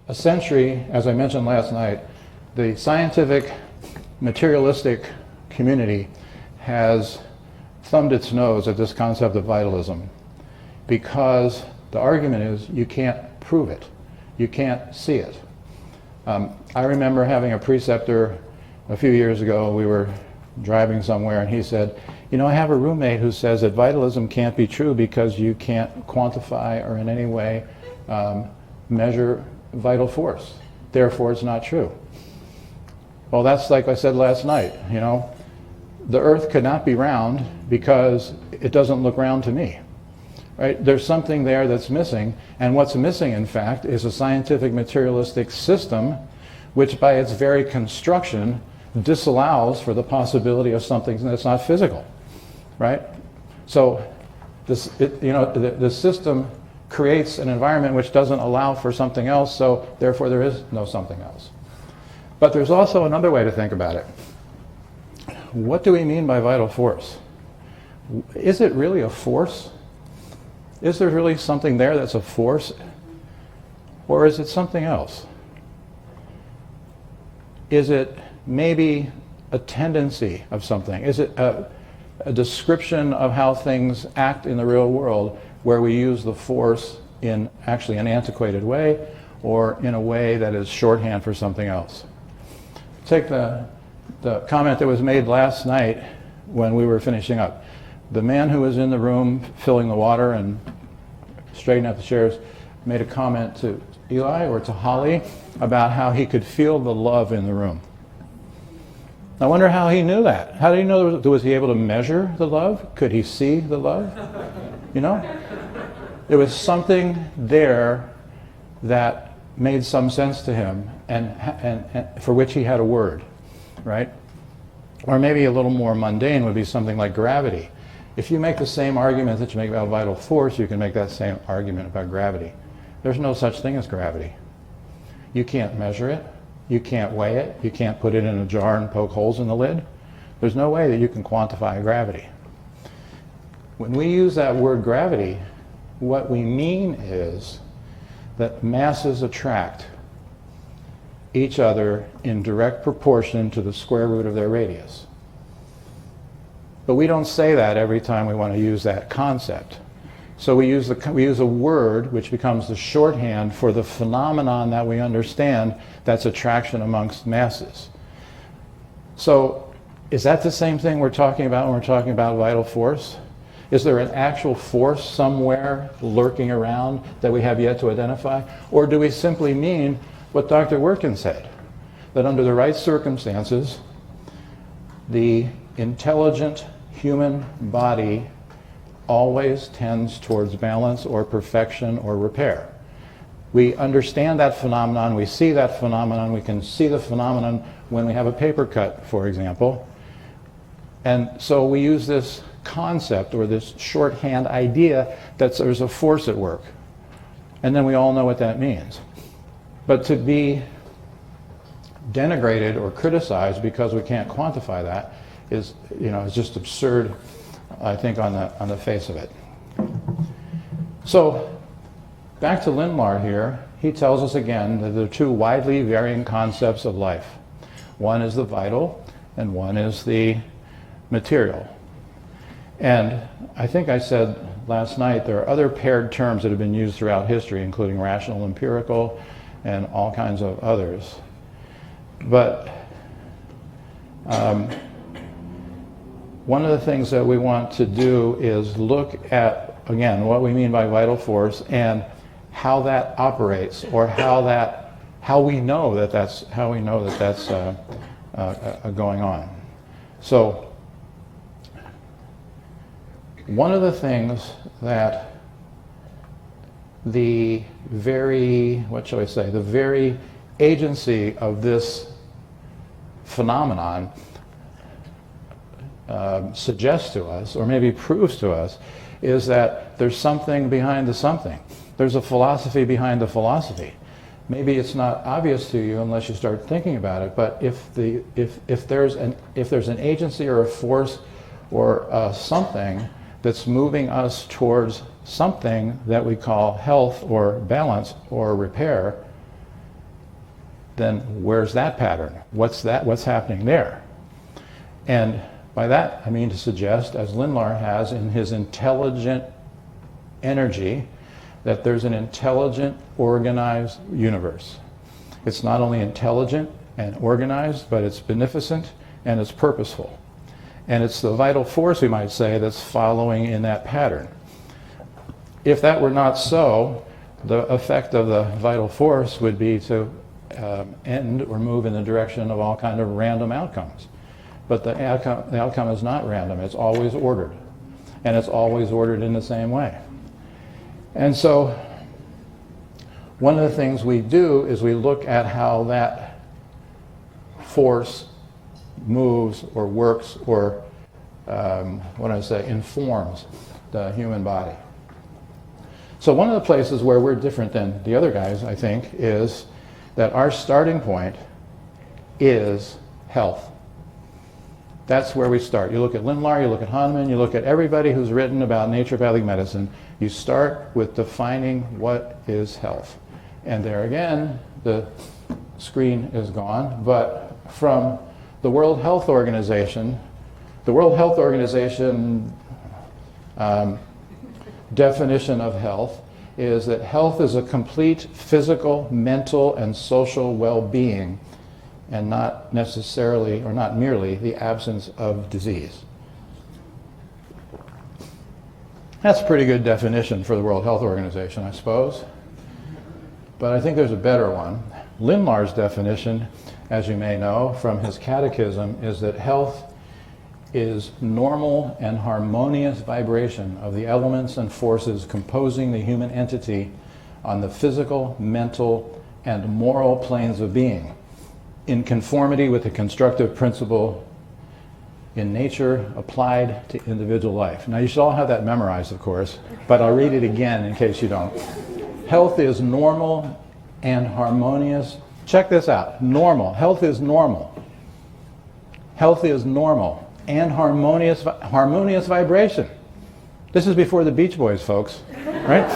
a century, as I mentioned last night, the scientific materialistic community has thumbed its nose at this concept of vitalism because the argument is you can't prove it. You can't see it. I remember having a preceptor a few years ago. We were driving somewhere and he said, you know, I have a roommate who says that vitalism can't be true because you can't quantify or in any way measure vital force. Therefore, it's not true. Well, that's like I said last night, you know, the earth could not be round because it doesn't look round to me. Right? There's something there that's missing, and what's missing, in fact, is a scientific materialistic system which by its very construction disallows for the possibility of something that's not physical. Right? So the system creates an environment which doesn't allow for something else, so therefore there is no something else. But there's also another way to think about it. What do we mean by vital force? Is it really a force? Is there really something there that's a force? Or is it something else? Is it maybe a tendency of something? Is it a description of how things act in the real world where we use the force in actually an antiquated way or in a way that is shorthand for something else? Take the comment that was made last night when we were finishing up. The man who was in the room filling the water and straightening out the chairs made a comment to Eli or to Holly about how he could feel the love in the room. I wonder how he knew that. How did he know? Was he able to measure the love? Could he see the love? You know? There was something there that made some sense to him and for which he had a word, right? Or maybe a little more mundane would be something like gravity. If you make the same argument that you make about vital force, you can make that same argument about gravity. There's no such thing as gravity. You can't measure it. You can't weigh it. You can't put it in a jar and poke holes in the lid. There's no way that you can quantify gravity. When we use that word gravity, what we mean is that masses attract each other in direct proportion to the square root of their radius. But we don't say that every time we want to use that concept. So we use a word which becomes the shorthand for the phenomenon that we understand, that's attraction amongst masses. So is that the same thing we're talking about when we're talking about vital force? Is there an actual force somewhere lurking around that we have yet to identify? Or do we simply mean what Dr. Wirtgen said, that under the right circumstances, the intelligent human body always tends towards balance or perfection or repair? We understand that phenomenon, we see that phenomenon, we can see the phenomenon when we have a paper cut, for example. And so we use this concept or this shorthand idea that there's a force at work. And then we all know what that means. But to be denigrated or criticized because we can't quantify that is, is just absurd, I think, on the face of it. So back to Lindlahr here, he tells us again that there are two widely varying concepts of life. One is the vital and one is the material. And I think I said last night there are other paired terms that have been used throughout history, including rational, empirical, and all kinds of others. But one of the things that we want to do is look at, again, what we mean by vital force and how that operates, or how we know that that's going on. So one of the things that the very agency of this phenomenon suggests to us, or maybe proves to us, is that there's something behind the something. There's a philosophy behind the philosophy. Maybe it's not obvious to you unless you start thinking about it, but if there's an agency or a force or something that's moving us towards something that we call health or balance or repair, then where's that pattern? What's happening there? And by that, I mean to suggest, as Lindlahr has in his intelligent energy, that there's an intelligent, organized universe. It's not only intelligent and organized, but it's beneficent and it's purposeful. And it's the vital force, we might say, that's following in that pattern. If that were not so, the effect of the vital force would be to end or move in the direction of all kind of random outcomes. But the outcome is not random, it's always ordered. And it's always ordered in the same way. And so, one of the things we do is we look at how that force moves or works or, informs the human body. So one of the places where we're different than the other guys, I think, is that our starting point is health. That's where we start. You look at Lindlahr, you look at Hahnemann, you look at everybody who's written about naturopathic medicine, you start with defining what is health. And there again, the screen is gone, but from the World Health Organization, definition of health is that health is a complete physical, mental, and social well-being, and not necessarily, or not merely, the absence of disease. That's a pretty good definition for the World Health Organization, I suppose. But I think there's a better one. Lindlahr's definition, as you may know from his catechism, is that health is normal and harmonious vibration of the elements and forces composing the human entity on the physical, mental, and moral planes of being, in conformity with the constructive principle in nature applied to individual life. Now you should all have that memorized, of course, but I'll read it again in case you don't. Health is normal and harmonious. Check this out. Normal. Health is normal. Health is normal and harmonious vibration. This is before the Beach Boys, folks, right?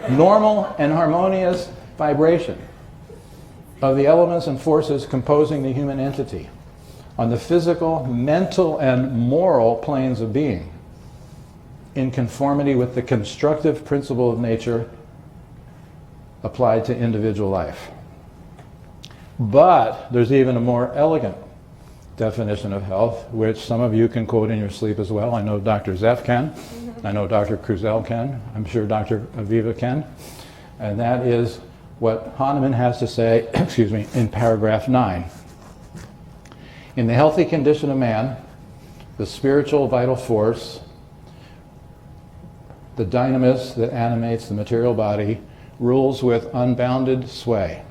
Normal and harmonious vibration of the elements and forces composing the human entity on the physical, mental, and moral planes of being, in conformity with the constructive principle of nature applied to individual life. But there's even a more elegant definition of health, which some of you can quote in your sleep as well. I know Dr. Zeff can. I know Dr. Cruzel can. I'm sure Dr. Aviva can. And that is what Hahnemann has to say, in paragraph 9. In the healthy condition of man, the spiritual vital force, the dynamis that animates the material body, rules with unbounded sway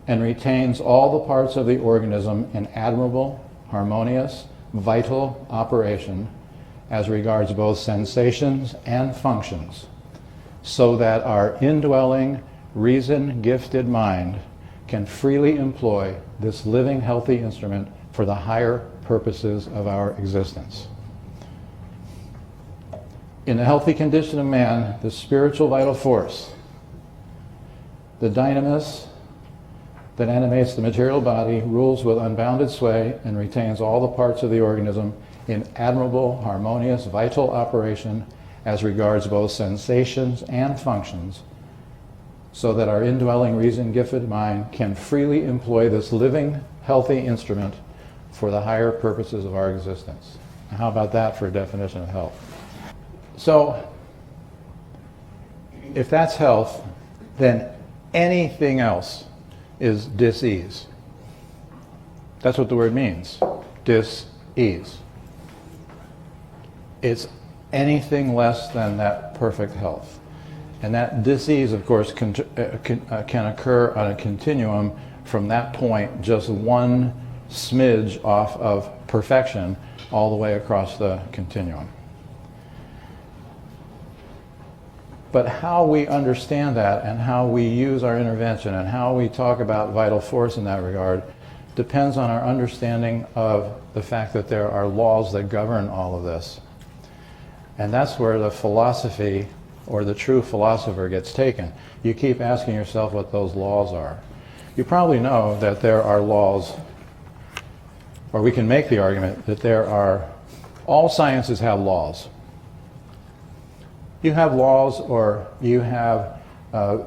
and retains all the parts of the organism in admirable, harmonious, vital operation as regards both sensations and functions, so that our indwelling, reason-gifted mind can freely employ this living, healthy instrument for the higher purposes of our existence. In the healthy condition of man, the spiritual vital force, the dynamis that animates the material body, rules with unbounded sway and retains all the parts of the organism in admirable, harmonious, vital operation as regards both sensations and functions, so that our indwelling, reason-gifted mind can freely employ this living, healthy instrument for the higher purposes of our existence. How about that for a definition of health? So, if that's health, then anything else is dis-ease. That's what the word means, dis-ease. It's anything less than that perfect health. And that dis-ease, of course, can occur on a continuum from that point, just one smidge off of perfection, all the way across the continuum. But how we understand that and how we use our intervention and how we talk about vital force in that regard depends on our understanding of the fact that there are laws that govern all of this. And that's where the philosophy or the true philosopher gets taken. You keep asking yourself what those laws are. You probably know that there are laws, or we can make the argument that all sciences have laws. You have laws, or you have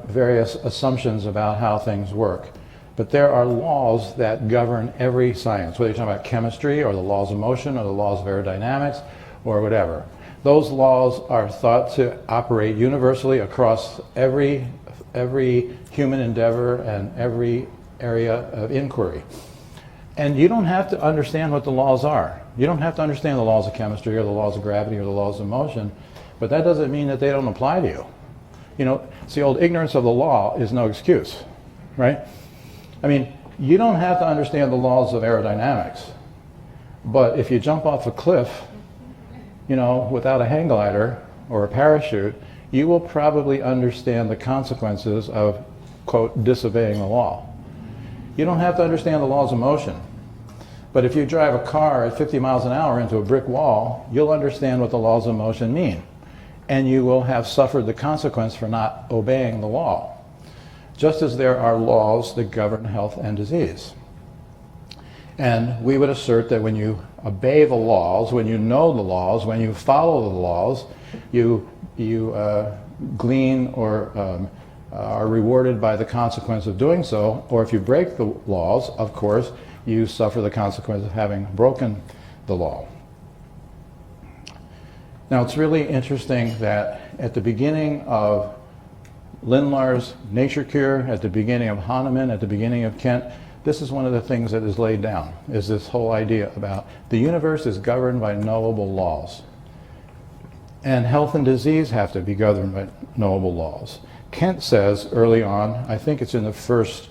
various assumptions about how things work. But there are laws that govern every science, whether you're talking about chemistry or the laws of motion or the laws of aerodynamics or whatever. Those laws are thought to operate universally across every human endeavor and every area of inquiry. And you don't have to understand what the laws are. You don't have to understand the laws of chemistry or the laws of gravity or the laws of motion, but that doesn't mean that they don't apply to you. You know, it's the old ignorance of the law is no excuse, right? I mean, you don't have to understand the laws of aerodynamics, but if you jump off a cliff, you know, without a hang glider or a parachute, you will probably understand the consequences of, quote, disobeying the law. You don't have to understand the laws of motion, but if you drive a car at 50 miles an hour into a brick wall, you'll understand what the laws of motion mean, and you will have suffered the consequence for not obeying the law. Just as there are laws that govern health and disease. And we would assert that when you obey the laws, when you know the laws, when you follow the laws, you glean or are rewarded by the consequence of doing so, or if you break the laws, of course, you suffer the consequence of having broken the law. Now, it's really interesting that at the beginning of Lindlahr's Nature Cure, at the beginning of Hahnemann, at the beginning of Kent, this is one of the things that is laid down, is this whole idea about the universe is governed by knowable laws. And health and disease have to be governed by knowable laws. Kent says early on, I think it's in the first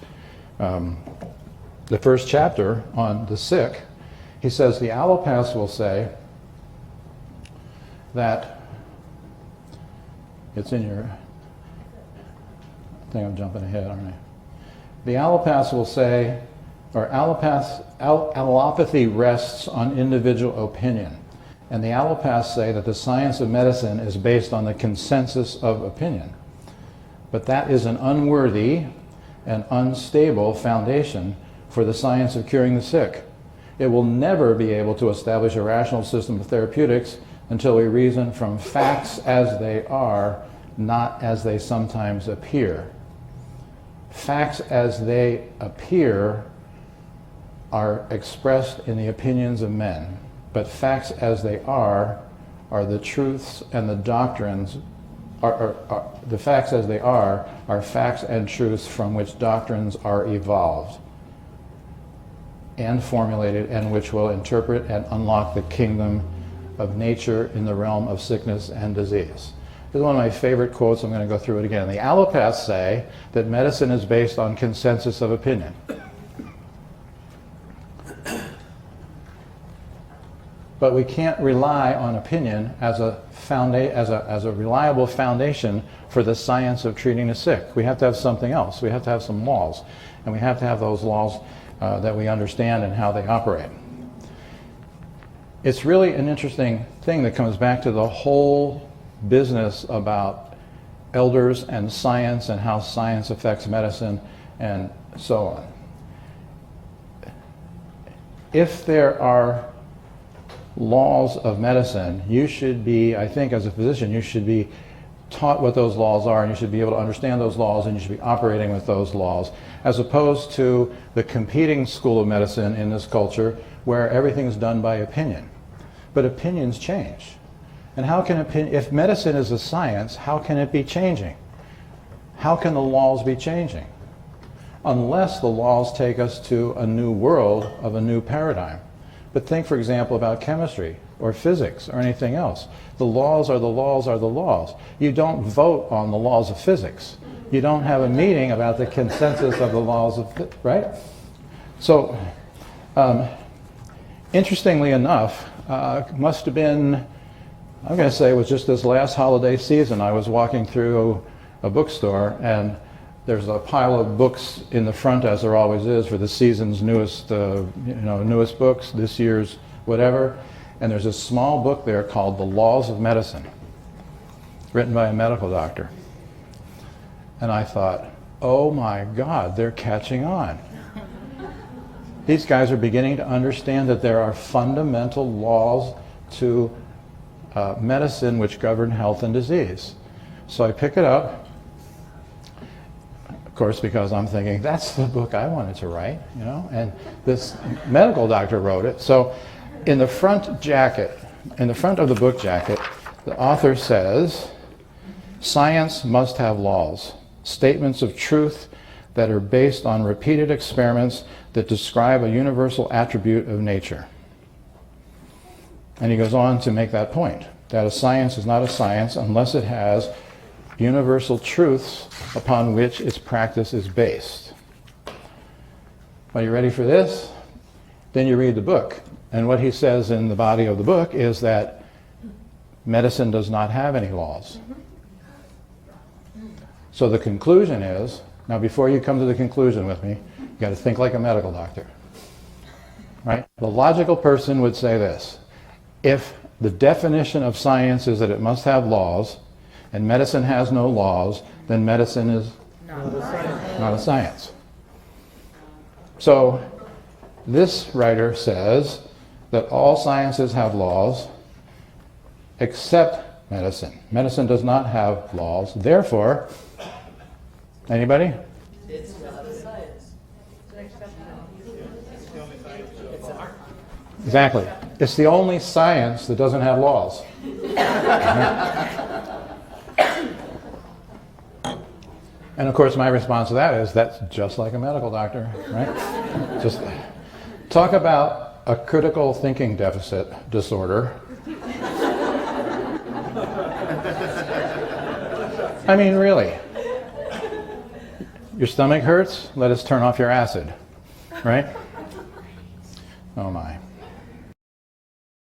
chapter on the sick, he says the allopaths will say that, it's in your, I think I'm jumping ahead, aren't I? The allopaths will say, or allopathy rests on individual opinion. And the allopaths say that the science of medicine is based on the consensus of opinion. But that is an unworthy and unstable foundation for the science of curing the sick. It will never be able to establish a rational system of therapeutics until we reason from facts as they are, not as they sometimes appear. Facts as they appear are expressed in the opinions of men, but facts as they are the truths and the doctrines, the facts as they are facts and truths from which doctrines are evolved and formulated, and which will interpret and unlock the kingdom of nature in the realm of sickness and disease. This is one of my favorite quotes. I'm going to go through it again. The allopaths say that medicine is based on consensus of opinion. But we can't rely on opinion as a reliable foundation for the science of treating the sick. We have to have something else. We have to have some laws. And we have to have those laws that we understand and how they operate. It's really an interesting thing that comes back to the whole business about elders and science and how science affects medicine and so on. If there are laws of medicine, you should be, I think as a physician, you should be taught what those laws are, and you should be able to understand those laws, and you should be operating with those laws, as opposed to the competing school of medicine in this culture where everything's done by opinion. But opinions change. And how can if medicine is a science, how can it be changing? How can the laws be changing? Unless the laws take us to a new world of a new paradigm. But think, for example, about chemistry or physics or anything else. The laws are the laws are the laws. You don't vote on the laws of physics. You don't have a meeting about the consensus of the laws of, right? So, interestingly enough, must have been, I'm going to say it was just this last holiday season. I was walking through a bookstore, and there's a pile of books in the front, as there always is, for the season's newest books, this year's whatever. And there's a small book there called The Laws of Medicine, written by a medical doctor. And I thought, oh my God, they're catching on. These guys are beginning to understand that there are fundamental laws to medicine which govern health and disease. So I pick it up, of course, because I'm thinking, that's the book I wanted to write, you know, and this medical doctor wrote it. So in the front jacket, in the front of the book jacket, the author says, science must have laws, statements of truth that are based on repeated experiments that describe a universal attribute of nature. And he goes on to make that point, that a science is not a science unless it has universal truths upon which its practice is based. Are you ready for this? Then you read the book. And what he says in the body of the book is that medicine does not have any laws. So the conclusion is, now before you come to the conclusion with me, you got to think like a medical doctor. Right? The logical person would say this: if the definition of science is that it must have laws, and medicine has no laws, then medicine is not a science. So this writer says that all sciences have laws except medicine. Medicine does not have laws. Therefore, anybody? It's not a science. It's art. Exactly. It's the only science that doesn't have laws. And of course my response to that is, that's just like a medical doctor, right? Just talk about a critical thinking deficit disorder. I mean, really. Your stomach hurts? Let us turn off your acid, right? Oh my.